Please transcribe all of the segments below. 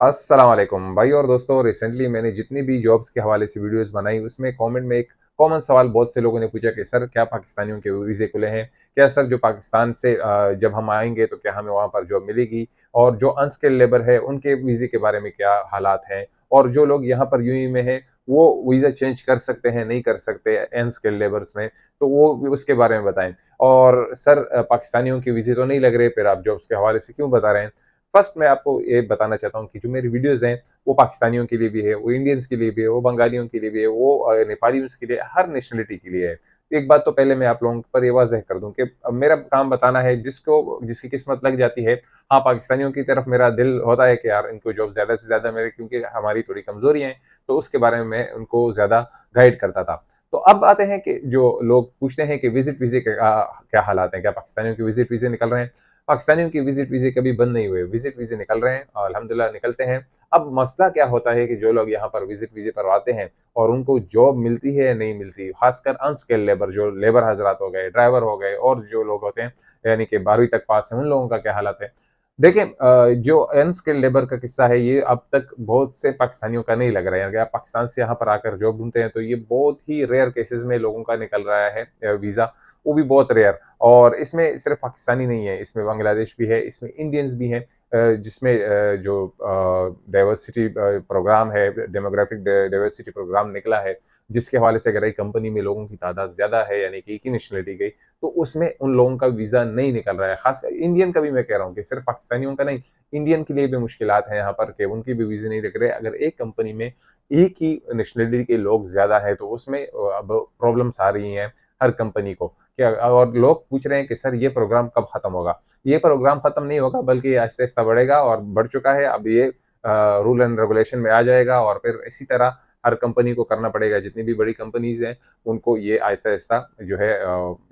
अस्सलाम वालेकुम भाई और दोस्तों। रिसेंटली मैंने जितनी भी जॉब्स के हवाले से वीडियोस बनाई उसमें कमेंट में एक कॉमन सवाल बहुत से लोगों ने पूछा कि सर क्या पाकिस्तानियों के वीज़े खुले हैं? क्या सर जो पाकिस्तान से जब हम आएँगे तो क्या हमें वहाँ पर जॉब मिलेगी? और जो अनस्किल्ड लेबर है उनके वीज़े के बारे में क्या हालात हैं? और जो लोग यहाँ पर यूएई में हैं वो वीज़ा चेंज कर सकते हैं, नहीं कर सकते अनस्किल्ड लेबर्स में? तो वो भी उसके बारे में बताएँ। और सर पाकिस्तानियों के वीज़े तो नहीं लग रहे, फिर आप जॉब्स के हवाले से क्यों बता रहे हैं? फर्स्ट मैं आपको ये बताना चाहता हूँ कि जो मेरी वीडियोज़ हैं, वो पाकिस्तानियों के लिए भी है, वो इंडियंस के लिए भी है, वो बंगालियों के लिए भी है, वो नेपालीज़ के लिए, हर नेशनैलिटी के लिए है। एक बात तो पहले मैं आप लोगों पर ये वाज़ह कर दूँ कि मेरा काम बताना है, जिसकी किस्मत लग जाती है। हाँ, पाकिस्तानियों की तरफ मेरा दिल होता है कि यार इनको जॉब ज़्यादा से ज़्यादा मिले, क्योंकि हमारी थोड़ी कमज़ोरियाँ हैं, तो उसके बारे में मैं उनको ज़्यादा गाइड करता था। तो अब आते हैं कि जो लोग पूछते हैं कि विज़िट वीज़े के क्या हालात हैं? क्या पाकिस्तानियों के विज़िट वीज़े निकल रहे हैं? पाकिस्तानियों की विज़िट वीज़े कभी बंद नहीं हुए, विज़िट वीज़े निकल रहे हैं और अल्हम्दुलिल्लाह निकलते हैं। अब मसला क्या होता है कि जो लोग यहाँ पर विज़िट वीज़े पर आते हैं और उनको जॉब मिलती है या नहीं मिलती, ख़ासकर अनस्किल्ड लेबर, जो लेबर हज़रात हो गए, ड्राइवर हो गए और जो लोग होते हैं यानी कि 12वीं तक पास हैं, उन लोगों का क्या हालात है? देखिए जो अनस्किल्ड लेबर का किस्सा है ये अब तक बहुत से पाकिस्तानियों का नहीं लग रहा है। अगर आप पाकिस्तान से यहाँ पर आकर जॉब ढूँढते हैं तो ये बहुत ही रेयर केसेज़ में लोगों का निकल रहा है वीज़ा, वो भी बहुत रेयर। और इसमें सिर्फ पाकिस्तानी नहीं है, इसमें बांग्लादेश भी है, इसमें इंडियंस भी हैं, जिसमें जो डाइवर्सिटी प्रोग्राम है, डेमोग्राफिक डाइवर्सिटी प्रोग्राम निकला है, जिसके हवाले से अगर एक कंपनी में लोगों की तादाद ज़्यादा है, यानी कि एक ही नेशनलिटी की, तो उसमें उन लोगों का वीज़ा नहीं निकल रहा है। ख़ासकर इंडियन का भी मैं कह रहा हूँ कि सिर्फ पाकिस्तानियों का नहीं, इंडियन के लिए भी मुश्किलात हैं यहाँ पर कि उनके भी वीज़े नहीं लग रहे। अगर एक कंपनी में एक ही नेशनलिटी के लोग ज़्यादा हैं, तो उसमें अब प्रॉब्लम्स आ रही हैं हर कंपनी को। क्या और लोग पूछ रहे हैं कि सर ये प्रोग्राम कब खत्म होगा? ये प्रोग्राम खत्म नहीं होगा, बल्कि ये आहिस्ता-आहिस्ता बढ़ेगा और बढ़ चुका है। अब ये रूल एंड रेगुलेशन में आ जाएगा और फिर इसी तरह हर कंपनी को करना पड़ेगा। जितनी भी बड़ी कंपनीज़ हैं, उनको ये आहिस्ता-आहिस्ता जो है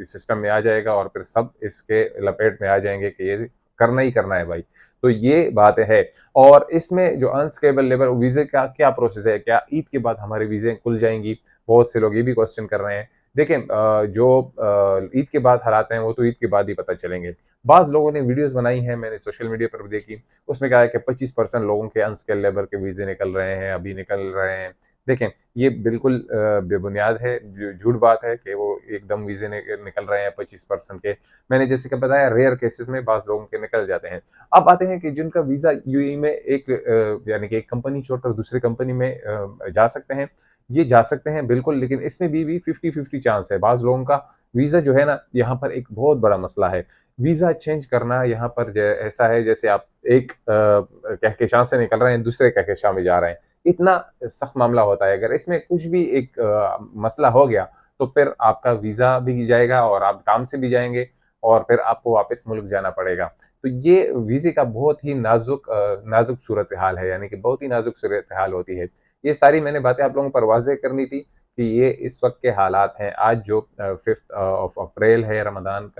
इस सिस्टम में आ जाएगा और फिर सब इसके लपेट में आ जाएँगे कि ये करना ही करना है भाई। तो ये बात है। और इसमें जो अनस्टेबल लेबर वीज़े का क्या प्रोसेस है? क्या ईद के बाद हमारी वीज़ें खुल जाएँगी? बहुत से लोग ये भी क्वेश्चन कर रहे हैं। देखिए जो ईद के बाद हालात हैं वो तो ईद के बाद ही पता चलेंगे। बाज़ लोगों ने वीडियोज़ बनाई हैं, मैंने सोशल मीडिया पर भी देखी, उसमें क्या है कि 25% लोगों के अनस्किल्ड लेबर के वीज़े निकल रहे हैं, अभी निकल रहे हैं। देखें, ये बिल्कुल बेबुनियाद है, झूठ बात है कि वो एकदम वीज़े निकल रहे हैं 25% के। मैंने जैसे कि बताया रेयर केसेज़ में बाज़ लोगों के निकल जाते हैं। अब आते हैं कि जिनका वीज़ा यूएई में एक यानी कि एक कंपनी छोड़कर दूसरी कंपनी में जा सकते हैं। ये जा सकते हैं बिल्कुल, लेकिन इसमें भी 50-50 चांस है। बाज़ लोगों का वीज़ा जो है ना, यहाँ पर एक बहुत बड़ा मसला है। वीज़ा चेंज करना यहाँ पर ज ऐसा है जैसे आप एक कहकशां से निकल रहे हैं, दूसरे कहकशां में जा रहे हैं। इतना सख्त मामला होता है। अगर इसमें कुछ भी एक मसला हो गया, तो फिर आपका वीज़ा भी जाएगा और आप काम से भी जाएँगे और फिर आपको वापस मुल्क जाना पड़ेगा। तो ये वीज़े का बहुत ही नाज़ुक सूरत-ए-हाल है, यानी कि बहुत ही नाज़ुक सूरत-ए-हाल होती है। ये सारी मैंने बातें आप लोगों पर वाज़ेह करनी थी कि ये इस वक़्त के हालात हैं। आज जो 5th ऑफ अप्रैल है, रमज़ान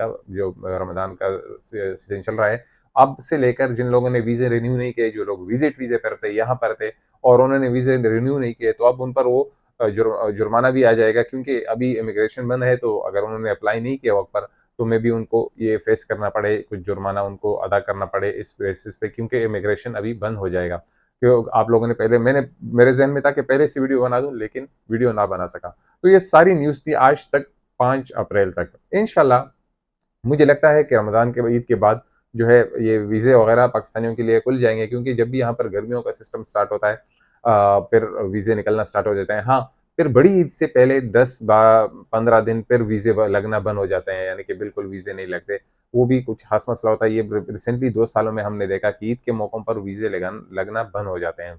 का सीज़न चल रहा है। अब से लेकर जिन लोगों ने वीज़े रिन्यू नहीं किए, जो लोग विज़िट वीज़े पर थे, यहाँ पर थे और उन्होंने वीज़े रिन्यू नहीं किए, तो अब उन पर वो जुर्माना भी आ जाएगा, क्योंकि अभी इमिग्रेशन बंद है, तो अगर उन्होंने अप्लाई नहीं किया वक़्त पर, तो मेबी उनको ये फेस करना पड़े, कुछ जुर्माना उनको अदा करना पड़े इस बेसिस पे, क्योंकि इमिग्रेशन अभी बंद हो जाएगा। क्यों आप लोगों ने पहले मेरे ज़हन में था कि पहले से वीडियो बना दूँ, लेकिन वीडियो ना बना सका। तो ये सारी न्यूज़ थी आज तक, 5 अप्रैल तक। इंशाल्लाह मुझे लगता है कि रमज़ान के ईद के बाद जो है ये वीज़े वग़ैरह पाकिस्तानियों के लिए खुल जाएँगे, क्योंकि जब भी यहाँ पर गर्मियों का सिस्टम स्टार्ट होता है फिर वीज़े निकलना स्टार्ट हो जाते हैं। हाँ, फिर बड़ी ईद से पहले 15 दिन फिर वीज़े लगना बंद हो जाते हैं, यानी कि बिल्कुल वीज़े नहीं लगते। वो भी कुछ ख़ास मसला होता है। ये रिसेंटली 2 सालों में हमने देखा कि ईद के मौकों पर वीज़े लगना बंद हो जाते हैं।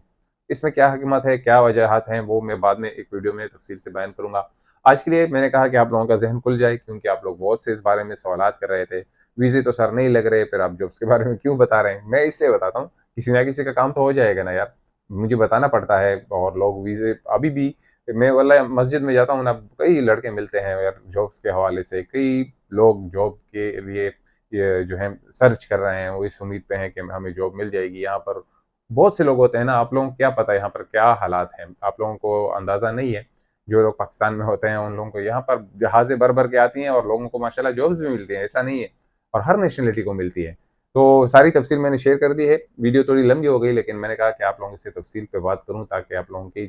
इसमें क्या हिकमत है, क्या वजूहात हैं, वो मैं बाद में एक वीडियो में तफ़सील से बयान करूँगा। आज के लिए मैंने कहा कि आप लोगों का ज़हन खुल जाए, क्योंकि आप लोग बहुत से इस बारे में सवालात कर रहे थे। वीज़े तो सर नहीं लग रहे, फिर आप जॉब्स के बारे में क्यों बता रहे हैं? मैं इसलिए बताता हूँ, किसी ना किसी का काम तो हो जाएगा ना यार। मुझे बताना पड़ता है और लोग वीज़े अभी भी, मैं वल्लाहि मस्जिद में जाता हूँ ना, कई लड़के मिलते हैं यार जॉब्स के हवाले से, कई लोग जॉब के लिए ये जो है सर्च कर रहे हैं, वो इस उम्मीद पे हैं कि हमें जॉब मिल जाएगी। यहाँ पर बहुत से लोग होते हैं ना, आप लोगों को क्या पता है यहाँ पर क्या हालात हैं, आप लोगों को अंदाज़ा नहीं है। जो लोग पाकिस्तान में होते हैं उन लोगों को यहाँ पर जहाज़ें भर-भर के आती हैं और लोगों को माशाल्लाह जॉब्स भी मिलती हैं, ऐसा नहीं है, और हर नेशनैलिटी को मिलती है। तो सारी तफ़सील मैंने शेयर कर दी है। वीडियो थोड़ी लंबी हो गई, लेकिन मैंने कहा कि आप लोगों से तफ़सील पे बात करूँ, ताकि आप लोगों की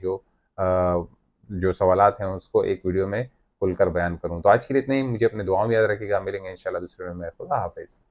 जो सवालात हैं उसको एक वीडियो में खुलकर बयान करूँ। तो आज के लिए इतना ही। मुझे अपनी दुआओं में याद रखिएगा। मिलेंगे इंशाअल्लाह दूसरे वीडियो में। खुदा हाफ़िज़।